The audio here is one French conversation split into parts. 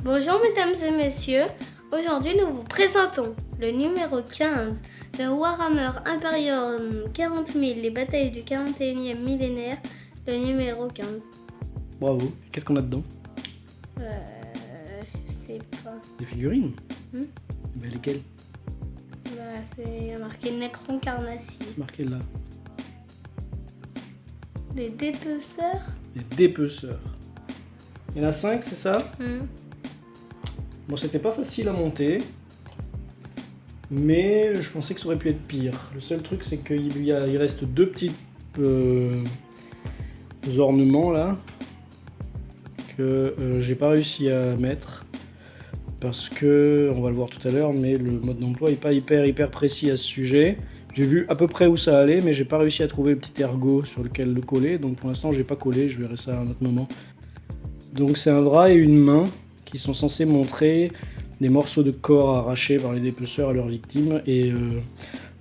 Bonjour mesdames et messieurs, aujourd'hui nous vous présentons le numéro 15 de Warhammer Imperium 40 000, les batailles du 41e millénaire, le numéro 15. Bravo. Qu'est-ce qu'on a dedans? Je sais pas. Des figurines? Hmm? Ben, lesquelles? C'est marqué Necron Carnassier. C'est marqué là. Des dépeceurs. Des dépeceurs. Il y en a 5, c'est ça? Bon, c'était pas facile à monter. Mais je pensais que ça aurait pu être pire. Le seul truc, c'est qu'il reste deux petits ornements là. Que j'ai pas réussi à mettre. Parce que, on va le voir tout à l'heure, mais le mode d'emploi est pas hyper précis à ce sujet. J'ai vu à peu près où ça allait, mais j'ai pas réussi à trouver le petit ergot sur lequel le coller. Donc pour l'instant, j'ai pas collé, je verrai ça à un autre moment. Donc c'est un bras et une main qui sont censés montrer des morceaux de corps arrachés par les dépeceurs à leurs victimes et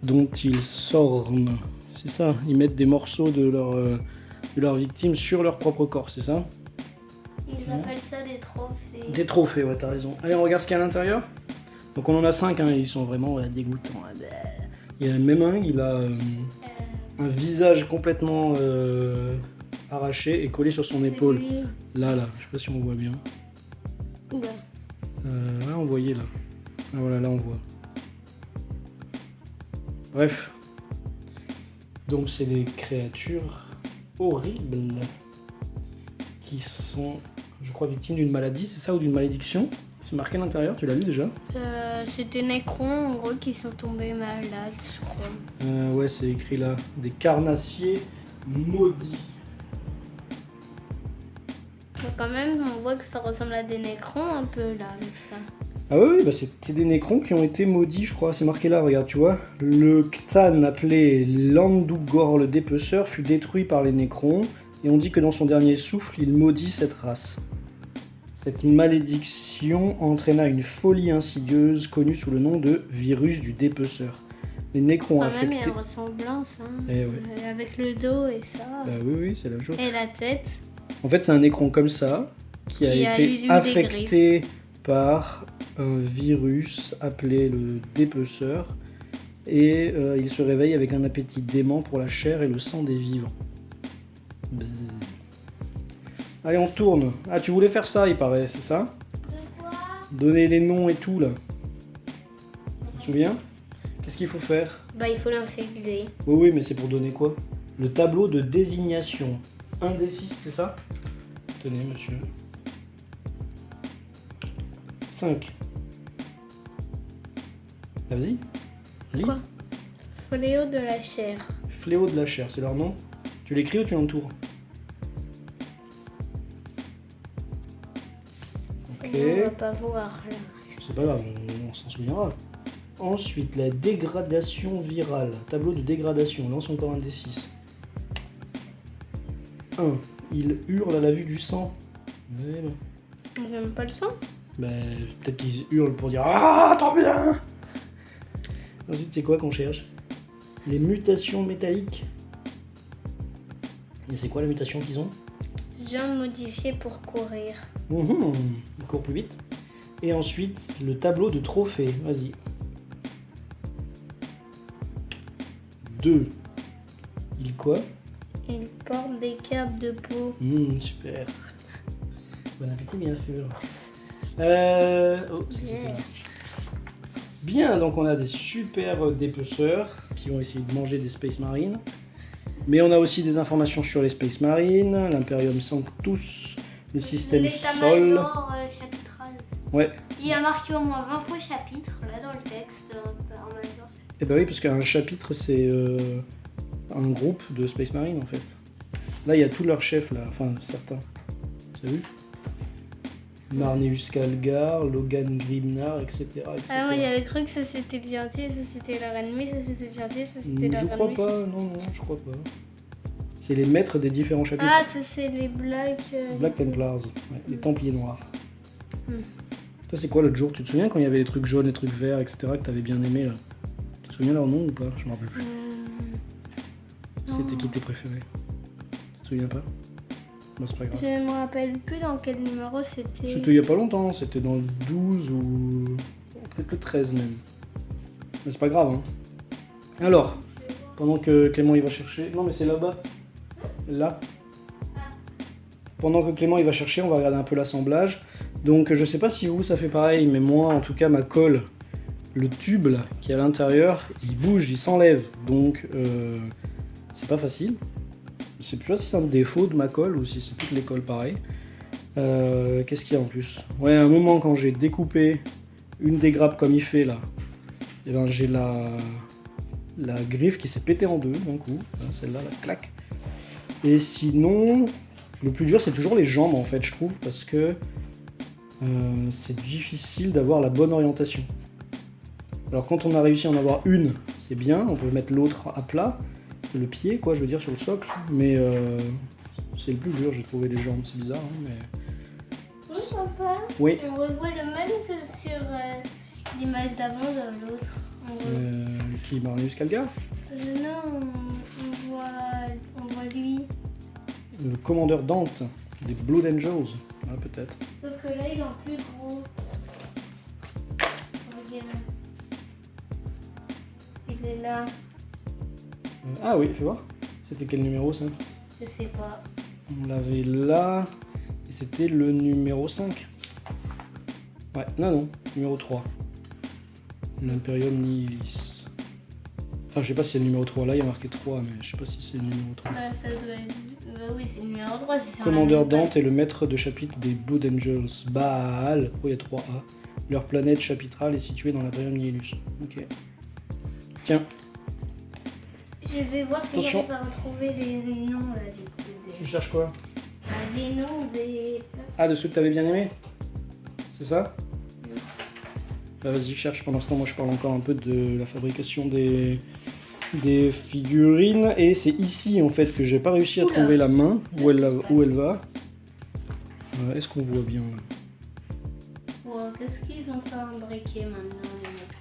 dont ils sornent. C'est ça, ils mettent des morceaux de leurs victimes sur leur propre corps, c'est ça? Ils appellent ça des trophées. Des trophées, ouais, t'as raison. Allez, on regarde ce qu'il y a à l'intérieur. Donc on en a 5, hein, ils sont vraiment dégoûtants. Il y en a même un, il a un visage complètement arraché et collé sur son épaule. Lui. Là, je sais pas si on voit bien. Ouais. Là, on voyait là. Ah, voilà, là on voit. Bref. Donc c'est des créatures horribles qui sont, je crois, victimes d'une maladie, c'est ça, ou d'une malédiction? C'est marqué à l'intérieur, tu l'as lu déjà? C'était Necron en gros qui sont tombés malades, je crois. Ouais, c'est écrit là. Des carnassiers maudits. Mais quand même, on voit que ça ressemble à des Necrons un peu là, avec ça. Ah oui, bah c'est des nécrons qui ont été maudits, je crois. C'est marqué là, regarde, tu vois. Le Ktan appelé Landugor le dépeceur fut détruit par les nécrons. Et on dit que dans son dernier souffle, il maudit cette race. Cette malédiction entraîna une folie insidieuse connue sous le nom de virus du dépeceur. Les nécrons Quand infectés... même, il y a une ressemblance, hein. Eh ouais. Avec le dos et ça. Bah oui, c'est la même chose. Et la tête. En fait, c'est un nécron comme ça qui a été affecté par un virus appelé le dépeceur. Et il se réveille avec un appétit dément pour la chair et le sang des vivants. Bzzz. Allez, on tourne. Ah, tu voulais faire ça, il paraît, c'est ça? De quoi? Donner les noms et tout, là. Tu te souviens? Qu'est-ce qu'il faut faire? Bah, il faut l'intégrer. Oui, mais c'est pour donner quoi? Le tableau de désignation. 1 des 6, c'est ça? Tenez, monsieur. 5. Ah, vas-y. Lis. Quoi? Fléau de la chair. Fléau de la chair, c'est leur nom? Tu l'écris ou tu l'entoures? Ok. On va pas voir là. C'est pas grave, on s'en souviendra. Ensuite, la dégradation virale. Tableau de dégradation, lance encore un des 6. 1. Il hurle à la vue du sang. Ouais, bon. Ils aiment pas le sang? Ben, peut-être qu'ils hurlent pour dire ah, trop bien. Ensuite, c'est quoi qu'on cherche? Les mutations métalliques. Et c'est quoi la mutation qu'ils ont? Jambes modifiées pour courir. Il court plus vite. Et ensuite, le tableau de trophée. Vas-y. 2. Il quoi? Ils portent des capes de peau. Super. Bon appétit, bien sûr. Oh, c'était là. Bien, donc on a des super dépeceurs qui vont essayer de manger des Space Marines. Mais on a aussi des informations sur les Space Marines, l'Imperium Sanctus, le système Sol. L'état-major chapitral. Ouais. Il y a marqué au moins 20 fois chapitre là dans le texte. Major. Et bah oui, parce qu'un chapitre c'est un groupe de Space Marines en fait. Là il y a tous leurs chefs là, enfin certains. Tu as vu? Marneus Calgar, Logan Grimnar, etc. Ah moi j'avais cru que ça c'était le gentil, ça c'était leur ennemi, ça c'était le gentil, ça c'était leur ennemi. Je crois pas, non, je crois pas. C'est les maîtres des différents chapitres. Ah ça c'est les Black... Black Templars, ouais, les Templiers Noirs. Toi c'est quoi l'autre jour? Tu te souviens quand il y avait les trucs jaunes, les trucs verts, etc. que t'avais bien aimé là? Tu te souviens leur nom ou pas? Je m'en rappelle plus. C'était qui tes préférés? Tu te souviens pas? Bah, c'est pas grave. Je me rappelle plus dans quel numéro c'était. C'était il y a pas longtemps, c'était dans le 12 ou peut-être le 13 même. Mais c'est pas grave. Hein. Alors, pendant que Clément il va chercher... Non mais c'est là-bas. Là. Pendant que Clément il va chercher, on va regarder un peu l'assemblage. Donc je sais pas si vous ça fait pareil, mais moi en tout cas ma colle, le tube là, qui est à l'intérieur, il bouge, il s'enlève. Donc c'est pas facile. Je sais plus si c'est un défaut de ma colle ou si c'est toutes les colles pareilles. Qu'est-ce qu'il y a en plus? Ouais, à un moment quand j'ai découpé une des grappes comme il fait là, et ben j'ai la griffe qui s'est pétée en deux d'un coup. Celle-là, la claque. Et sinon, le plus dur c'est toujours les jambes en fait, je trouve, parce que c'est difficile d'avoir la bonne orientation. Alors quand on a réussi à en avoir une, c'est bien, on peut mettre l'autre à plat, le pied quoi, je veux dire sur le socle, mais c'est le plus dur, j'ai trouvé les jambes, c'est bizarre, hein, mais... Oui, papa. Oui. On revoit le même que sur l'image d'avant dans l'autre. Qui Marius Calgar? Non, on voit lui. Le commandeur Dante, des Blood Angels, ah, peut-être. Sauf que là, il est en plus gros. Regarde. Il est là. Ah oui, fais voir. C'était quel numéro ça? Je sais pas. On l'avait là, et c'était le numéro 5. Ouais, non, numéro 3. L'Imperium Nihilis. Enfin, je sais pas si c'est le numéro 3, là il y a marqué 3, mais je sais pas si c'est le numéro 3. Ça doit être... oui, c'est le numéro 3. C'est Commandeur Dante est le maître de chapitre des Blood Angels. Baal, pourquoi il y a 3 A? Leur planète chapitrale est située dans l'Imperium Nihilus. Ok. Tiens. Je vais voir si Attention. j'arrive à retrouver les noms là, Tu cherches quoi? les noms des... Ah, de ceux que t'avais bien aimés? C'est ça? Bah vas-y, cherche pendant ce temps, moi je parle encore un peu de la fabrication des figurines. Et c'est ici en fait que j'ai pas réussi à Oula. trouver la main, où elle va. Est-ce qu'on voit bien là? Wow, qu'est-ce qu'ils ont fabriqué maintenant les mecs?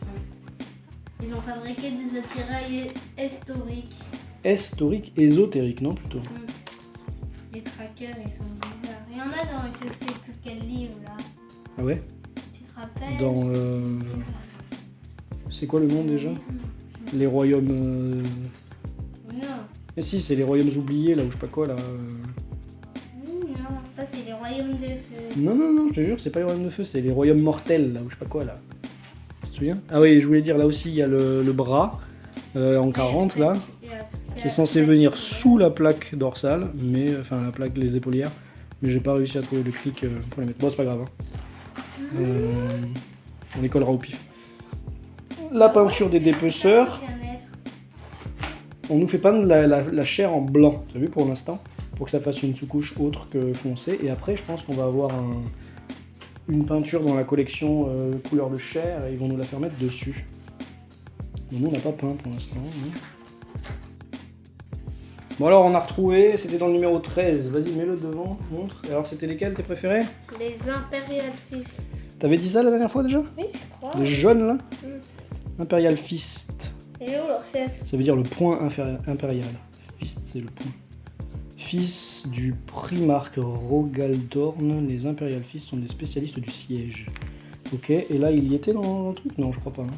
Ils ont fabriqué des attirails historiques. Historique, ésotérique, non plutôt? Les trackers, ils sont bizarres. Il y en a dans je sais plus quel livre là. Ah ouais? Tu te rappelles? Dans... C'est quoi le nom déjà? Les royaumes... Non. Mais si, c'est les royaumes oubliés là, ou je sais pas quoi là. Non, ça c'est les royaumes de feu. Non, je te jure, c'est pas les royaumes de feu, c'est les royaumes mortels là, ou je sais pas quoi là. Tu te souviens? Ah oui, je voulais dire là aussi, il y a le bras en 40 là, qui est censé venir sous la plaque dorsale, mais enfin la plaque, les épaulières, mais j'ai pas réussi à trouver le clic pour les mettre. Bon, c'est pas grave. Hein. On les collera au pif. La peinture des dépeceurs. On nous fait peindre la chair en blanc, t'as vu pour l'instant, pour que ça fasse une sous-couche autre que foncée. Et après, je pense qu'on va avoir une peinture dans la collection couleur de chair et ils vont nous la faire mettre dessus. Mais nous, on n'a pas peint pour l'instant. Hein. Bon alors, on a retrouvé, c'était dans le numéro 13. Vas-y, mets-le devant, montre. Et alors, c'était lesquels tes préférés? Les Imperial Fist. T'avais dit ça la dernière fois déjà? Oui, je crois. Les jaunes là? Imperial Fist. Et où leur chef? Ça veut dire le point impérial. Fist, c'est le point. Fils du primarque Rogaldorn, les Imperial Fist sont des spécialistes du siège. Ok, et là il y était dans le truc? Non, je crois pas. Hein.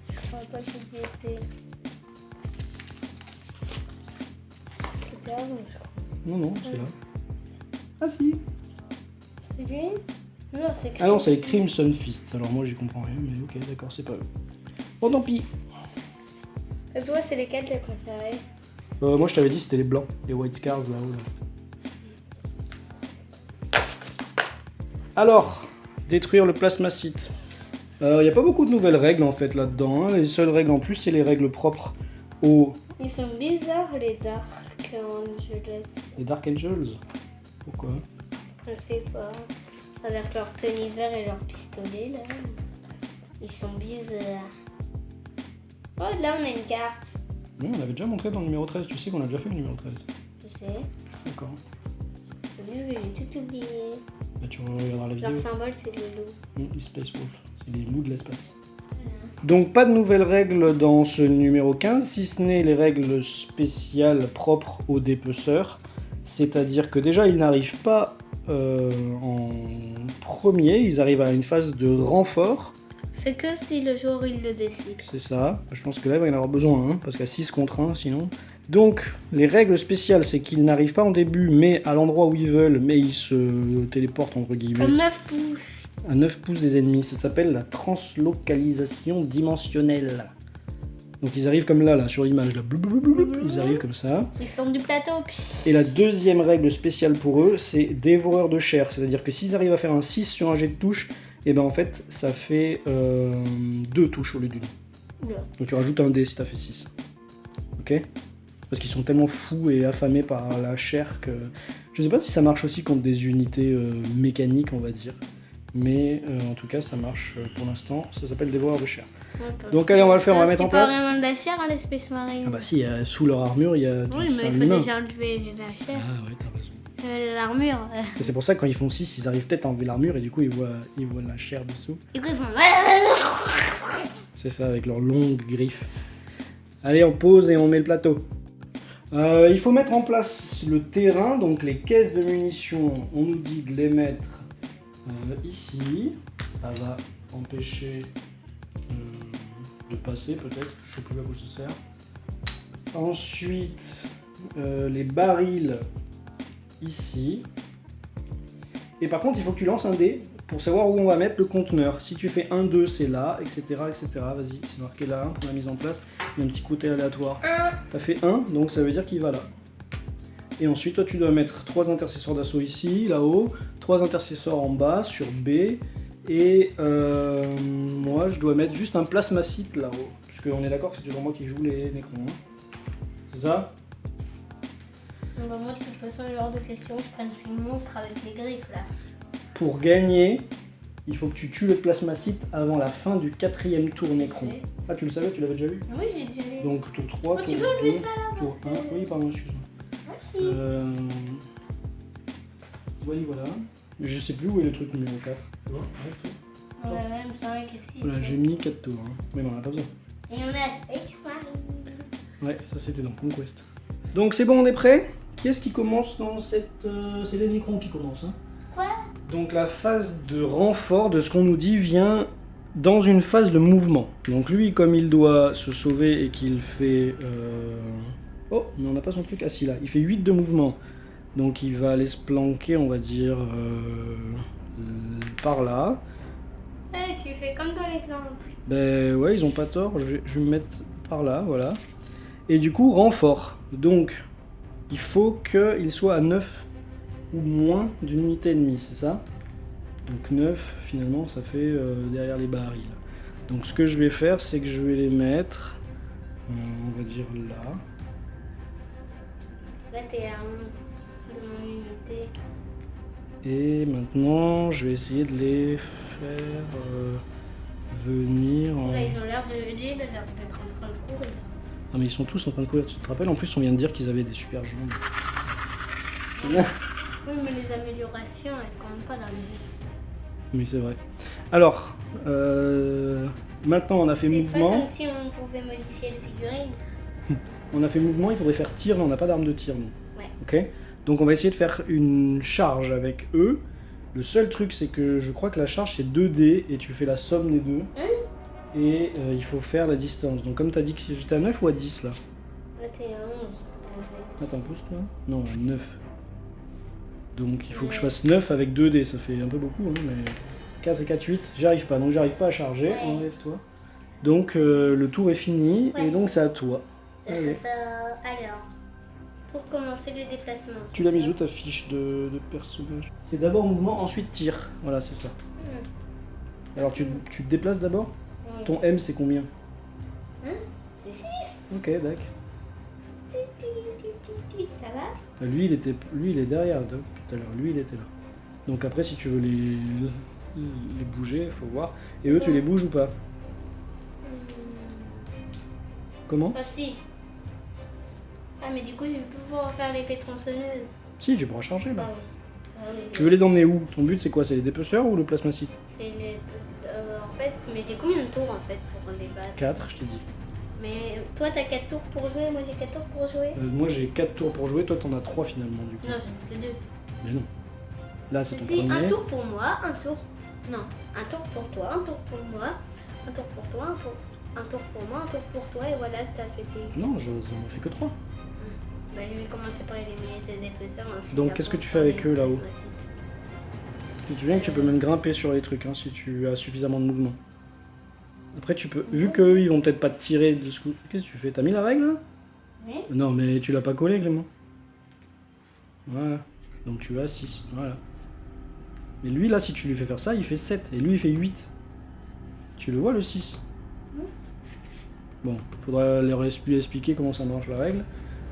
Je crois pas qu'il y était. C'était avant, je crois. Non, c'est là. Ah si. C'est lui? Non, c'est Ah non, c'est Crimson Fist. Alors moi j'y comprends rien, mais ok, d'accord, c'est pas eux. Bon, tant pis. Et toi, c'est lesquels tes préférés? Moi je t'avais dit c'était les blancs, les White Scars là-haut. Là. Alors, détruire le plasmacite. Il n'y a pas beaucoup de nouvelles règles en fait là-dedans. Hein. Les seules règles en plus, c'est les règles propres aux... Ils sont bizarres les Dark Angels. Les Dark Angels. Pourquoi? Je sais pas. Avec leur tenue vert et leur pistolet là. Ils sont bizarres. Oh, là on a une carte. Oui, on l'avait déjà montré dans le numéro 13. Tu sais qu'on a déjà fait le numéro 13. Je sais. D'accord. J'ai tout oublié. Bah, tu regarderas la vidéo. Leur symbole c'est le loup. Les Space Wolf. C'est les loups de l'espace. Donc pas de nouvelles règles dans ce numéro 15, si ce n'est les règles spéciales propres aux dépeceurs. C'est-à-dire que déjà, ils n'arrivent pas en premier, ils arrivent à une phase de renfort. C'est que si le joueur il le décide. C'est ça. Je pense que là, il va y en avoir besoin, hein, parce qu'à 6 contre 1, sinon. Donc, les règles spéciales, c'est qu'ils n'arrivent pas en début, mais à l'endroit où ils veulent, mais ils se téléportent, entre guillemets, À 9 pouces. à 9 pouces des ennemis. Ça s'appelle la translocalisation dimensionnelle. Donc, ils arrivent comme là, sur l'image. Là. Ils arrivent comme ça. Ils sont du plateau. Et la deuxième règle spéciale pour eux, c'est dévoreur de chair. C'est-à-dire que s'ils arrivent à faire un 6 sur un jet de touche, et ben en fait, ça fait 2 touches au lieu d'une. Ouais. Donc tu rajoutes un dé si t'as fait 6. Ok? Parce qu'ils sont tellement fous et affamés par la chair que... Je sais pas si ça marche aussi contre des unités mécaniques, on va dire. Mais en tout cas, ça marche pour l'instant. Ça s'appelle dévoreur de chair. Ouais, Donc allez, on va le faire, on va mettre en place. C'est pas vraiment de la chair à l'espèce marine. Ah bah si, sous leur armure, il y a Oui, c'est mais un il faut humain. déjà enlever la chair. Ah ouais, t'as raison. L'armure. Et c'est pour ça que quand ils font 6, ils arrivent peut-être à enlever l'armure et du coup ils voient la chair dessous. Du coup, ils font. C'est ça, avec leurs longues griffes. Allez, on pose et on met le plateau. Il faut mettre en place le terrain, donc les caisses de munitions, on nous dit de les mettre ici. Ça va empêcher de passer peut-être, je sais plus à quoi ça sert. Ensuite, les barils ici. Et par contre, il faut que tu lances un dé pour savoir où on va mettre le conteneur. Si tu fais 1, 2, c'est là, etc. etc. Vas-y, c'est marqué là pour la mise en place. Il y a un petit côté aléatoire. T'as fait 1, donc ça veut dire qu'il va là. Et ensuite, toi, tu dois mettre 3 intercesseurs d'assaut ici, là-haut, 3 intercesseurs en bas, sur B. Et moi, je dois mettre juste un plasmacite là-haut. Parce qu'on est d'accord que c'est toujours moi qui joue les nécrons. Hein. C'est ça? Bah, moi, de toute façon, il est hors de question que je prenne ces monstres avec les griffes là. Pour gagner, il faut que tu tues le plasmacite avant la fin du 4e tour nécron. Ah, tu le savais, tu l'avais déjà vu? Oui, j'ai déjà vu. Donc tour 3, Oh, tour tu veux enlever 2, ça là? tour 1. Oui, pardon, excuse-moi. Merci. Oui, voilà. Je sais plus où est le truc numéro 4. Tu vois, Ouais, même ça, qu'ici. voilà, j'ai mis 4 tours. Hein. Mais bon, on en a pas besoin. Et on a Space Marine. Ouais, ça c'était dans Conquest. Donc c'est bon, on est prêt? Qui est-ce qui commence dans cette... c'est les Nécrons qui commencent. Hein. Quoi? Donc la phase de renfort de ce qu'on nous dit vient dans une phase de mouvement. Donc lui, comme il doit se sauver et qu'il fait... Oh, mais on n'a pas son truc. Ah si, là. Il fait 8 de mouvement. Donc il va aller se planquer, on va dire, par là. Hey, tu fais comme dans l'exemple. Ben ouais, ils ont pas tort. Je vais me mettre par là, voilà. Et du coup, renfort. Donc, il faut qu'il soit à 9 ou moins d'une unité ennemie, c'est ça? Donc 9, finalement, ça fait derrière les barils. Donc ce que je vais faire, c'est que je vais les mettre, on va dire là. Là, t'es à 11 de mon unité. Et maintenant, je vais essayer de les faire venir en... Là, ils ont l'air d'être en train de courir. Ah mais ils sont tous en train de courir, tu te rappelles? En plus, on vient de dire qu'ils avaient des super jambes. Oui, mais les améliorations, elles comptent pas dans le jeu. Oui, c'est vrai. Alors, maintenant on a fait C'est mouvement. pas comme si on pouvait modifier les figurines. On a fait mouvement, il faudrait faire tir, mais on n'a pas d'arme de tir, nous. Ouais. Ok? Donc on va essayer de faire une charge avec eux. Le seul truc, c'est que je crois que la charge, c'est 2 dés, et tu fais la somme des deux. Et il faut faire la distance. Donc comme tu as dit que j'étais à 9 ou à 10 là? Là, t'es à 11. Attends, pousse-toi. Non, à 9. Donc il faut que je fasse 9 avec 2 dés, ça fait un peu beaucoup, hein, mais 4 et 4, 8, j'arrive pas, donc j'arrive pas à charger, Ouais. enlève-toi. Donc le tour est fini, Ouais. et donc c'est à toi. Allez. Alors, pour commencer le déplacement. Tu l'as mis où ta fiche de personnage? C'est d'abord mouvement, ensuite tir, voilà c'est ça. Alors tu te déplaces d'abord? Oui. Ton M c'est combien? C'est 6. Ok, d'accord. Ça va? Lui il est derrière tout à l'heure, lui il était là. Donc après si tu veux les bouger, il faut voir. Et eux tu les bouges ou pas? Comment? Ah si. Ah mais du coup je vais pouvoir faire l'épée tronçonneuse. Si, tu pourras charger là. Ah oui. Ah oui. Tu veux les emmener où? Ton but c'est quoi? C'est les dépeceurs ou le plasmacite? C'est les... en fait, mais j'ai combien de tours en fait pour les battre? 4, je t'ai dit. Mais toi, t'as 4 tours pour jouer, moi j'ai 4 tours pour jouer. Moi j'ai 4 tours pour jouer, toi t'en as 3 finalement du coup. Non, j'en ai que 2. Mais non. Là c'est ton Si, premier. un tour pour moi, un tour. Non, un tour pour toi, un tour pour moi, un tour pour toi, un tour pour moi, un tour pour toi, et voilà, t'as fait tes. Non, j'en ai fait que 3. Bah, je vais commencer par éliminer tes défenseurs. ensuite Donc, qu'est-ce que tu fais avec eux, là-haut? Tu te souviens que tu peux même grimper sur les trucs hein, si tu as suffisamment de mouvement. Après tu peux, vu qu'eux ils vont peut-être pas te tirer de ce coup. Qu'est-ce que tu fais? T'as mis la règle là? Oui. Non mais tu l'as pas collé Clément. Voilà. Donc tu as 6. Voilà. Mais lui là si tu lui fais faire ça il fait 7 et lui il fait 8. Tu le vois le 6? Bon, faudra leur expliquer comment ça marche la règle.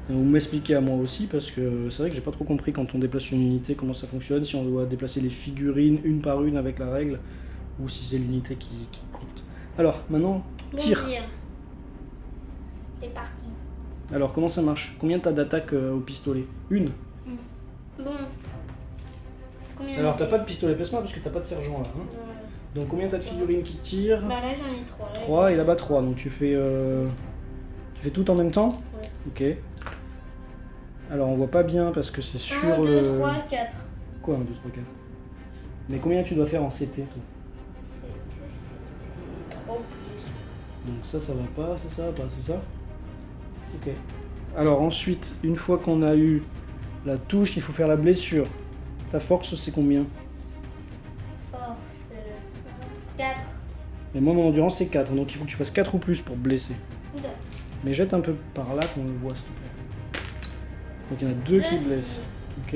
Ou m'expliquer à moi aussi parce que c'est vrai que j'ai pas trop compris quand on déplace une unité comment ça fonctionne, si on doit déplacer les figurines une par une avec la règle ou si c'est l'unité qui compte. Alors maintenant, tire. C'est parti. Alors comment ça marche? Combien t'as d'attaque au pistolet? Une. Bon. Combien? Alors t'as pas de pistolet plasma parce que t'as pas de sergent là. Hein. Donc combien t'as de figurines qui tirent? Bah là j'en ai 3. 3 et là-bas 3. Donc tu fais tout en même temps? Ouais. Ok. Alors on voit pas bien parce que c'est sur 1, 2, 3, 4. Quoi 1, 2, 3, 4? Mais combien tu dois faire en CT toi? C'est 3 plus. Donc ça va pas, ça va pas, c'est ça? Ok. Alors ensuite, une fois qu'on a eu la touche, il faut faire la blessure. Ta force c'est combien? Force 4. Et moi mon endurance c'est 4, donc il faut que tu fasses 4 ou plus pour blesser. Oula. Mais jette un peu par là qu'on le voit s'il te plaît. Donc il y en a 2 qui blessent. Ok.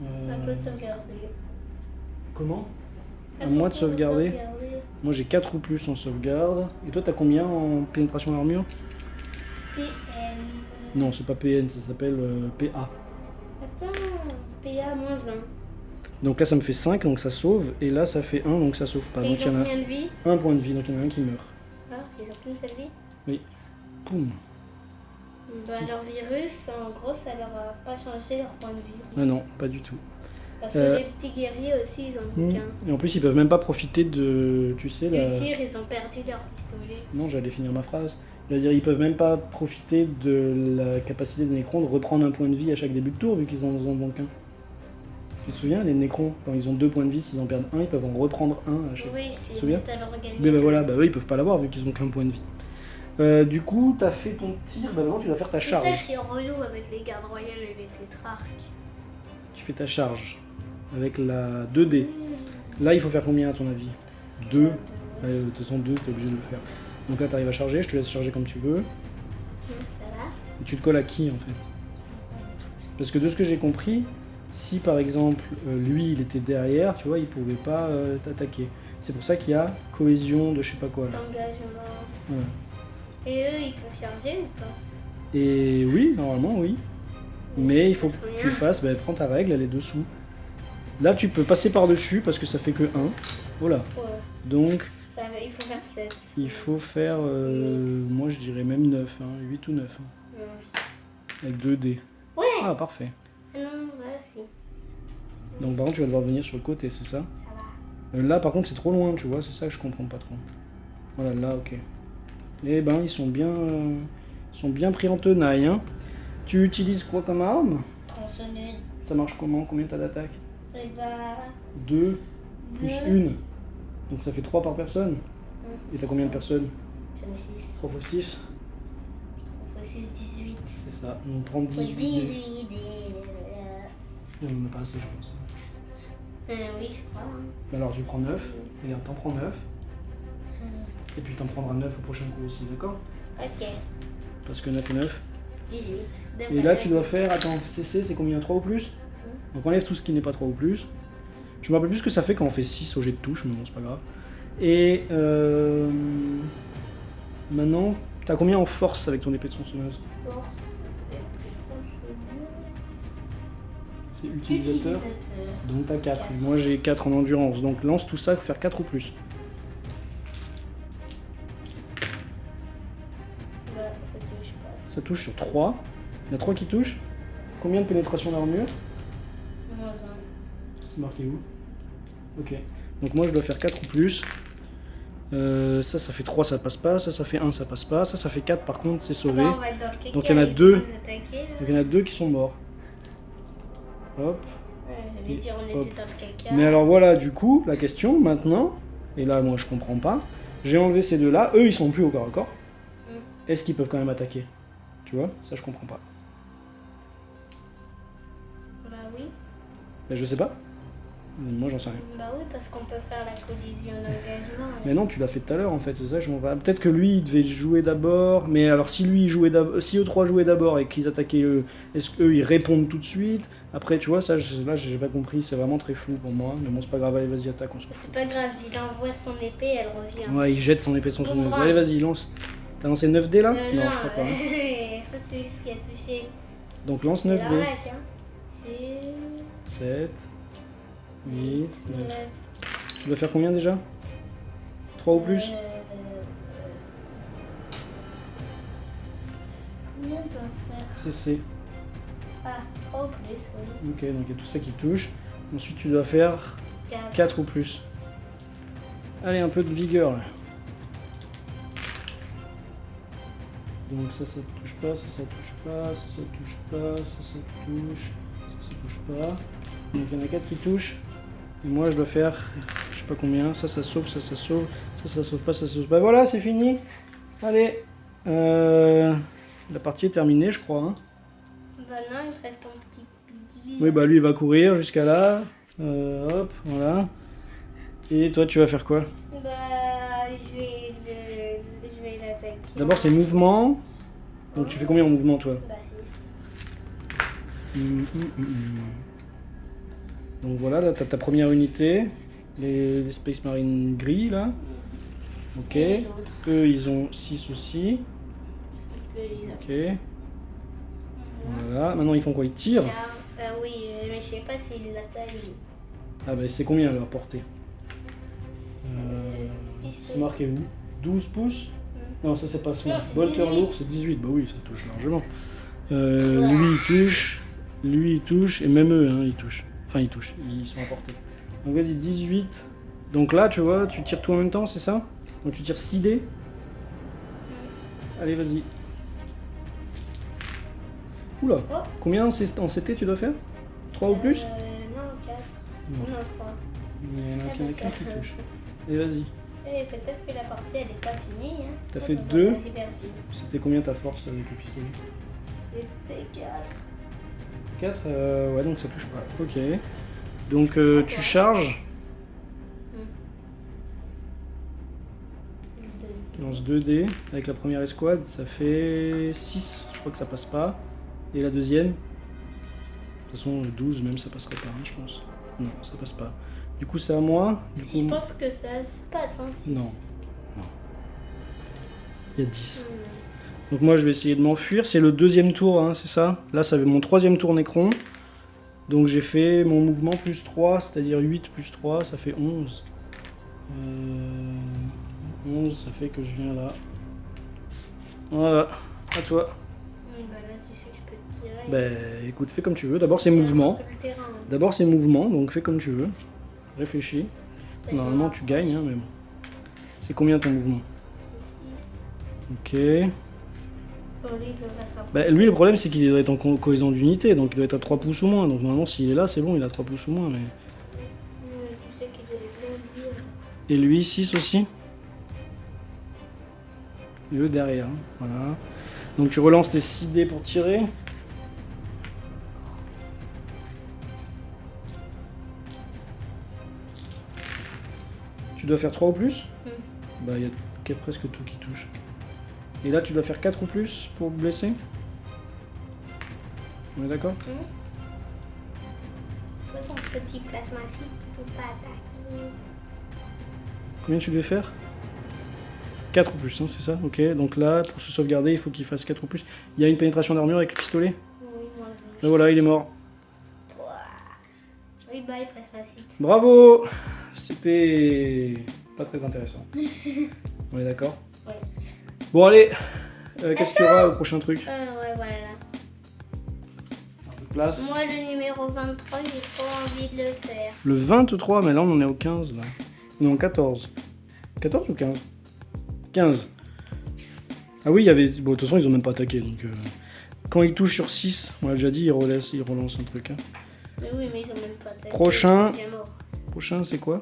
Un peu de sauvegarder. Comment? À moi de sauvegarder. Moi j'ai 4 ou plus en sauvegarde. Et toi t'as combien en pénétration d'armure? PN. Non, c'est pas PN, ça s'appelle PA. Attends, PA moins 1. Donc là ça me fait 5, donc ça sauve. Et là ça fait 1, donc ça sauve pas. Et Donc ils il y ont en a combien de vie? 1 point de vie, donc il y en a un qui meurt. Ah, ils ont qu'une seule vie? Oui. Poum. Bah leur virus, en gros, ça leur a pas changé leur point de vie. Ah non, pas du tout. Parce que les petits guerriers aussi, ils ont qu'un. Et en plus ils peuvent même pas profiter de... Tu sais, la... Le tir, ils ont perdu leur pistolet. Non, j'allais finir ma phrase. Je veux dire, ils peuvent même pas profiter de la capacité des Nécrons de reprendre un point de vie à chaque début de tour, vu qu'ils en ont qu'un. Tu te souviens, les Nécrons, quand ils ont 2 points de vie, s'ils en perdent un, ils peuvent en reprendre un à chaque Oui, Tu te c'est souviens? métal organique. Mais bah voilà, bah eux ils peuvent pas l'avoir vu qu'ils ont qu'un point de vie. Du coup, t'as fait ton tir, bah maintenant tu dois faire ta C'est charge. ça qui est relou avec les gardes royales et les tétrarques. Tu fais ta charge avec la 2D. Là, il faut faire combien à ton avis? 2. De toute façon, 2, t'es obligé de le faire. Donc là, t'arrives à charger, je te laisse charger comme tu veux. Ça va? Et tu te colles à qui en fait? Parce que de ce que j'ai compris, si par exemple lui il était derrière, tu vois, il pouvait pas t'attaquer. C'est pour ça qu'il y a cohésion de je sais pas quoi là. Engagement. Voilà. Et eux, ils peuvent charger ou pas? Et oui, normalement oui. Mais il faut que tu fasses, bah, prends ta règle, elle est dessous. Là tu peux passer par-dessus parce que ça fait que 1. Voilà. Ouais. Donc Ça va, il faut faire 7. il faut faire, moi je dirais même 9, hein, 8 ou 9. Hein, Ouais. avec 2 dés. Ouais. Ah parfait. Non, ouais, si. Donc par contre tu vas devoir venir sur le côté, c'est ça? Ça va. Là par contre c'est trop loin, tu vois, c'est ça que je comprends pas trop. Voilà, là ok. Eh ben ils sont bien pris en tenaille. Hein. Tu utilises quoi comme arme? Tronçonneuse. Ça marche comment? Combien t'as d'attaque? Et bah. 2 plus 1. Donc ça fait 3 par personne. Et t'as combien de personnes? J'en ai 6. 3 x 6? 3 x 6, 18. C'est ça, on prend 18 dés. 18 On en a pas assez je pense. oui, je crois. Hein. Alors tu prends 9, regarde, t'en prends 9. Et puis t'en prendras 9 au prochain coup aussi, d'accord? Ok. Parce que 9 et 9. 18. Et là tu dois faire, attends, CC c'est combien? 3 ou plus? Donc enlève tout ce qui n'est pas 3 ou plus. Je me rappelle plus ce que ça fait quand on fait 6 au jet de touche, mais bon c'est pas grave. Et maintenant, t'as combien en force avec ton épée de tronçonneuse? Force. C'est utilisateur. Donc t'as 4. Et moi j'ai 4 en endurance. Donc lance tout ça, il faut faire 4 ou plus. Ouais, ça touche pas. Ça touche sur 3. Il y a 3 qui touchent. Combien de pénétration d'armure? Moins 1. C'est marqué où? Ok. Donc moi je dois faire 4 ou plus. Ça fait 3, ça passe pas. Ça fait 1, ça passe pas. Ça fait 4, par contre, c'est sauvé. Là, on va être dans le caca, Donc, il y en a ils 2. vont nous attaquer, là. Donc il y en a 2 qui sont morts. Hop. J'allais dire, on Hop. était dans le caca. Mais alors voilà, du coup, la question maintenant, et là moi je comprends pas, j'ai enlevé ces deux-là, eux ils sont plus au corps à corps. Est-ce qu'ils peuvent quand même attaquer? Tu vois, ça je comprends pas. Bah oui. Mais je sais pas. Moi j'en sais rien. Bah oui, parce qu'on peut faire la collision d'engagement. Mais non, tu l'as fait tout à l'heure en fait, c'est ça, je comprends pas. Peut-être que lui il devait jouer d'abord, mais alors si lui il jouait d'abord, si eux trois jouaient d'abord et qu'ils attaquaient eux, est-ce qu'eux ils répondent tout de suite? Après tu vois, ça là j'ai pas compris, c'est vraiment très flou pour moi, mais bon c'est pas grave, allez vas-y attaque, on s'en fout. C'est pas grave, il envoie son épée, elle revient. Ouais, il jette son épée de son Boomerang. son. Allez vas-y, lance. T'as lancé 9 dés là? Non, je crois pas. ça c'est ce qui a touché. Donc lance C'est 9 dés. l'arnaque, hein. C'est... 7, 8, 9. Ouais. Tu dois faire combien déjà? 3 ou plus? Combien on doit faire? CC. Ah, 3 ou plus, oui. Ok, donc il y a tout ça qui touche. Ensuite tu dois faire 4. 4 ou plus. Allez, un peu de vigueur là. Donc ça touche pas, ça touche pas, ça touche pas, ça touche, ça touche pas. Donc il y en a 4 qui touchent. Et moi je dois faire, je sais pas combien, ça sauve, ça sauve, ça sauve pas, ça sauve pas. Voilà, c'est fini. Allez. La partie est terminée, je crois. Hein. Bah non, il reste un petit piggy. Oui, bah lui il va courir jusqu'à là. Hop, voilà. Et toi tu vas faire quoi? Bah, je vais l'attaquer. D'abord c'est mouvement. Donc tu fais combien en mouvement toi? Bah, 6. Donc voilà, là t'as ta première unité. Les Space Marine gris là. Ok. Et l'autre. Eux ils ont 6 aussi. Ok. Voilà. Maintenant ils font quoi? Ils tirent? Oui, mais je sais pas s'il l'attaque. Ah bah c'est combien leur portée? C'est marqué où? 12 pouces? Non, ça c'est pas smart. Non, c'est Bolter 18. lourd, c'est 18. Bah oui, ça touche largement. Lui il touche, et même eux, hein, ils touchent. Enfin, ils touchent, ils sont à portée. Donc vas-y, 18. Donc là, tu vois, tu tires tout en même temps, c'est ça? Donc tu tires 6 dés. Allez, vas-y. Oula, Oh. combien en CT tu dois faire? 3 ou plus? Non, 4. Non. Non, 3. Il y en a qu'un qui touche. Et vas-y. Et peut-être que la partie elle est pas finie. Hein. T'as fait Donc, 2. j'ai perdu. C'était combien ta force avec le pistolet? C'était 4. 4, ouais, donc ça touche pas. Ok. Donc tu charges. Tu lances 2 dés. Avec la première escouade, ça fait 6. Je crois que ça passe pas. Et la deuxième? De toute façon, 12 même, ça passerait pas, hein, je pense. Non, ça passe pas. Du coup, c'est à moi. Du coup, Je pense que ça passe. Hein, 6. non. Non. Il y a 10. Donc moi, je vais essayer de m'enfuir. C'est le deuxième tour, hein, c'est ça? Là, ça va être mon troisième tour Necron. Donc j'ai fait mon mouvement plus 3, c'est-à-dire 8 plus 3, ça fait 11. 11, ça fait que je viens là. Voilà, à toi. Bah là, tu sais que je peux te tirer. Ben écoute, fais comme tu veux. D'abord c'est mouvement. Le terrain, hein. D'abord c'est mouvement, donc fais comme tu veux. Réfléchis. Bah, Normalement tu gagnes, hein, mais bon. C'est combien ton mouvement? Ok. Bon, lui, il devrait s'approcher. Bah, lui, le problème, c'est qu'il doit être en cohésion d'unité, donc il doit être à 3 pouces ou moins. Donc normalement, s'il est là, c'est bon, il a 3 pouces ou moins. Mais... Tu sais qu'il devait bien dire. Et lui, 6 aussi. Et eux derrière. Hein. Voilà. Donc tu relances tes 6 dés pour tirer. Tu dois faire 3 ou plus. Bah, il y a presque tout qui touche. Et là, tu dois faire 4 ou plus pour blesser. On est d'accord? Toi, ton petit plasma-ci, tu peux pas attaquer. Combien tu devais faire? 4 ou plus, hein, c'est ça? Ok, donc là, pour se sauvegarder, il faut qu'il fasse 4 ou plus. Il y a une pénétration d'armure avec le pistolet? Oui, moi Là voilà, il est mort. Oui, bye, plasma-ci. Bravo! C'était pas très intéressant. On est d'accord? Ouais. Bon allez, qu'est-ce qu'il y aura au prochain truc? Ouais, voilà. Un peu de place. Moi, le numéro 23, j'ai trop envie de le faire. Le 23, mais là on en est au 15 là. Non, 14. 14 ou 15? 15. Ah oui, il y avait... Bon, de toute façon, ils ont même pas attaqué, donc... Quand ils touchent sur 6, on l'a déjà dit, ils relancent un truc. Hein. Mais oui, mais ils ont même pas attaqué. Prochain. Ils sont bien morts. Prochain, c'est quoi?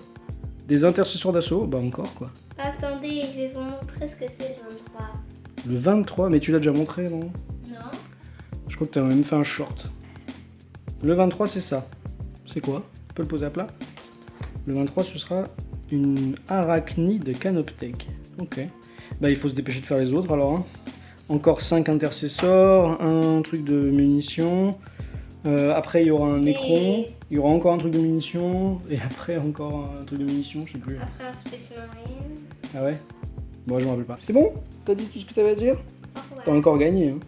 Des intercesseurs d'assaut? Bah encore, quoi. Attendez, je vais vous montrer ce que c'est le 23. Le 23, mais tu l'as déjà montré, non? Non. Je crois que tu as même fait un short. Le 23, c'est ça. C'est quoi? Tu peux le poser à plat? Le 23, ce sera une arachnide canoptèque. Ok. Bah, il faut se dépêcher de faire les autres, alors. Hein. Encore 5 intercesseurs, un truc de munitions. Après, il y aura un écron. Il y aura encore un truc de munitions. Et après, encore un truc de munitions, je sais plus. Après un Space Marine. Ah ouais? Bon, je me rappelle pas. C'est bon? T'as dit tout ce que t'avais à dire? Au revoir. T'as encore gagné, hein.